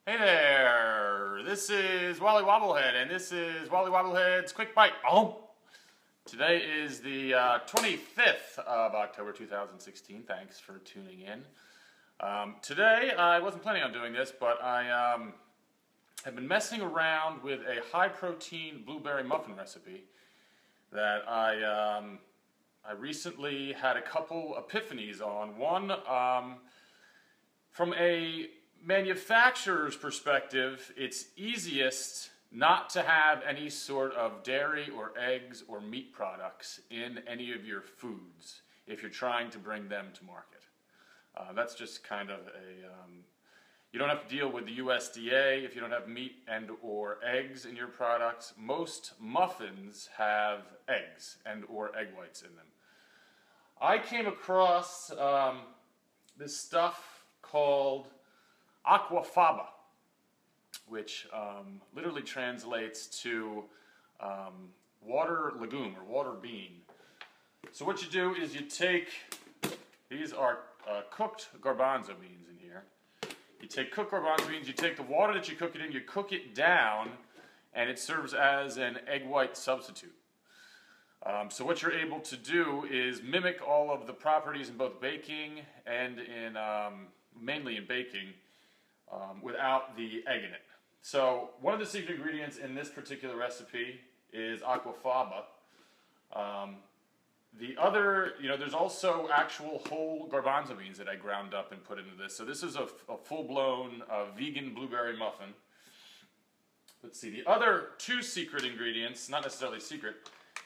Hey there, this is Wally Wabowlhead, and this is Wally Wabowlhead's Quick Bite. Today is the 25th of October 2016. Thanks for tuning in. Today, I wasn't planning on doing this, but I have been messing around with a high-protein blueberry muffin recipe that I recently had a couple epiphanies on. One, from a manufacturer's perspective, it's easiest not to have any sort of dairy or eggs or meat products in any of your foods if you're trying to bring them to market. That's just kind of a, you don't have to deal with the USDA if you don't have meat and or eggs in your products. Most muffins have eggs and or egg whites in them. I came across this stuff called aquafaba, which literally translates to water legume or water bean. So what you do is you take, these are cooked garbanzo beans in here. You take cooked garbanzo beans, you take the water that you cook it in, you cook it down, and it serves as an egg white substitute. So what you're able to do is mimic all of the properties in both baking and in, mainly in baking, without the egg in it. So one of the secret ingredients in this particular recipe is aquafaba. The other, there's also actual whole garbanzo beans that I ground up and put into this. So this is a full-blown vegan blueberry muffin. Let's see, the other two secret ingredients, not necessarily secret,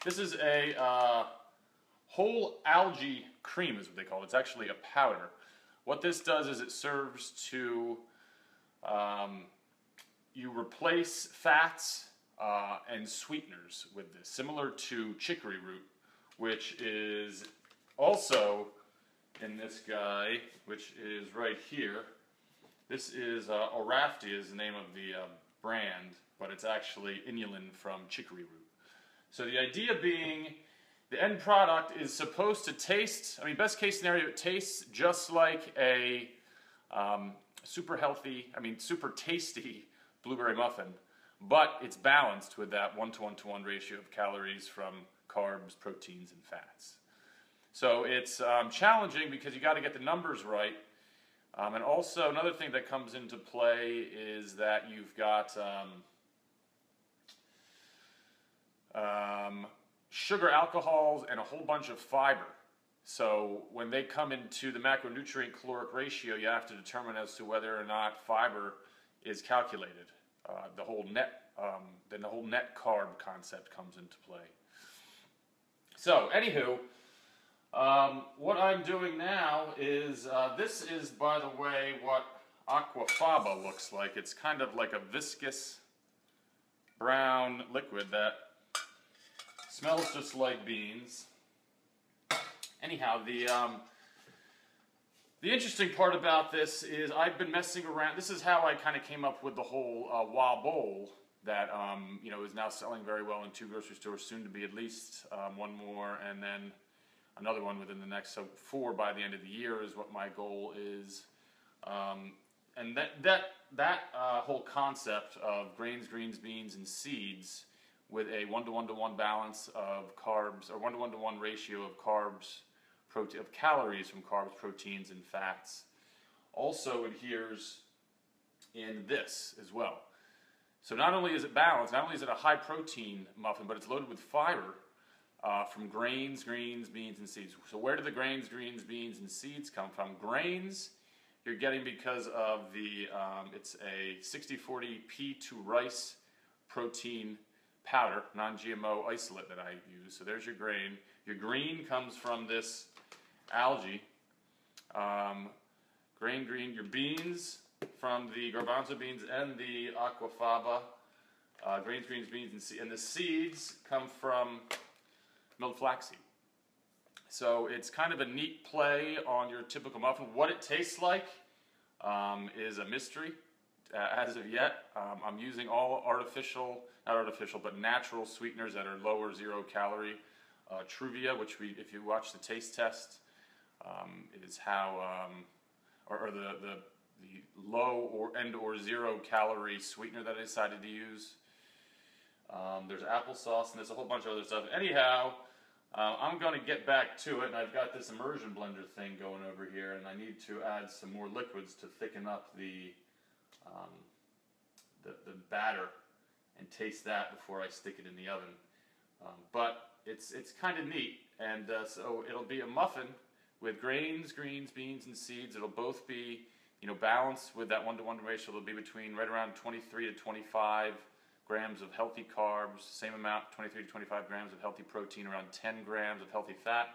this is a whole algae cream is what they call it. It's actually a powder. What this does is it serves to, you replace fats and sweeteners with this, similar to chicory root, which is also in this guy, which is right here. This is Orafti is the name of the brand, but it's actually inulin from chicory root. So the idea being, the end product is supposed to taste, best case scenario, it tastes just like a super healthy, super tasty blueberry muffin, but it's balanced with that 1:1:1 ratio of calories from carbs, proteins, and fats. So it's challenging because you got to get the numbers right. And also another thing that comes into play is that you've got sugar alcohols and a whole bunch of fiber. So when they come into the macronutrient caloric ratio, you have to determine as to whether or not fiber is calculated. The whole net carb concept comes into play. So anywho, what I'm doing now is, this is, by the way, what aquafaba looks like. It's kind of like a viscous brown liquid that smells just like beans. Anyhow, the interesting part about this is I've been messing around. This is how I kind of came up with the whole Wabowlhead that is now selling very well in 2 grocery stores, soon to be at least one more, and then another one within the next, so 4 by the end of the year is what my goal is. And that whole concept of grains, greens, beans, and seeds with a 1:1:1 balance of carbs, or 1:1:1 ratio of carbs, of calories from carbs, proteins, and fats, also adheres in this as well. So not only is it balanced, not only is it a high protein muffin, but it's loaded with fiber from grains, greens, beans, and seeds. So where do the grains, greens, beans, and seeds come from? Grains you're getting because of the, it's a 60/40 pea to rice protein powder, non-GMO isolate that I use. So there's your grain. Your green comes from this algae. Green, your beans from the garbanzo beans and the aquafaba. Grains, greens, beans, and the seeds come from milled flaxseed. So it's kind of a neat play on your typical muffin. What it tastes like is a mystery as of yet. I'm using all not artificial, but natural sweeteners that are low or 0 calorie. Truvia, which if you watch the taste test, is how, or low or 0 calorie sweetener that I decided to use. There's applesauce and there's a whole bunch of other stuff. Anyhow, I'm going to get back to it, and I've got this immersion blender thing going over here, and I need to add some more liquids to thicken up the batter and taste that before I stick it in the oven. But it's kind of neat, and so it'll be a muffin with grains, greens, beans, and seeds. It'll both be, balanced with that 1-to-1 ratio. It'll be between right around 23 to 25 grams of healthy carbs, same amount, 23 to 25 grams of healthy protein, around 10 grams of healthy fat,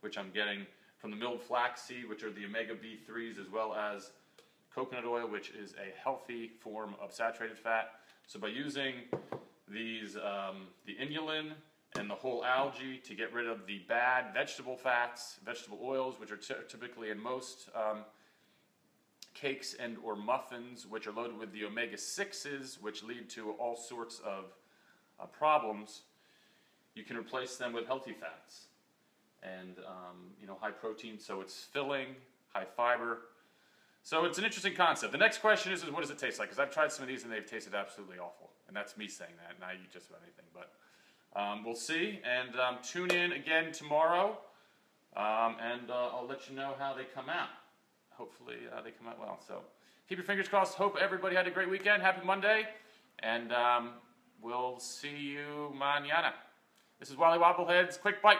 which I'm getting from the milled flaxseed, which are the omega B3s, as well as coconut oil, which is a healthy form of saturated fat. So by using these, the inulin and the whole algae to get rid of the bad vegetable fats, vegetable oils, which are typically in most cakes and or muffins, which are loaded with the omega-6s, which lead to all sorts of problems, you can replace them with healthy fats and high protein, so it's filling, high fiber. So it's an interesting concept. The next question is what does it taste like? Because I've tried some of these and they've tasted absolutely awful, and that's me saying that, and I eat just about anything. But we'll see, and tune in again tomorrow, and I'll let you know how they come out. Hopefully they come out well. So keep your fingers crossed. Hope everybody had a great weekend. Happy Monday. And we'll see you mañana. This is Wally Wabowlhead's Quick Bite.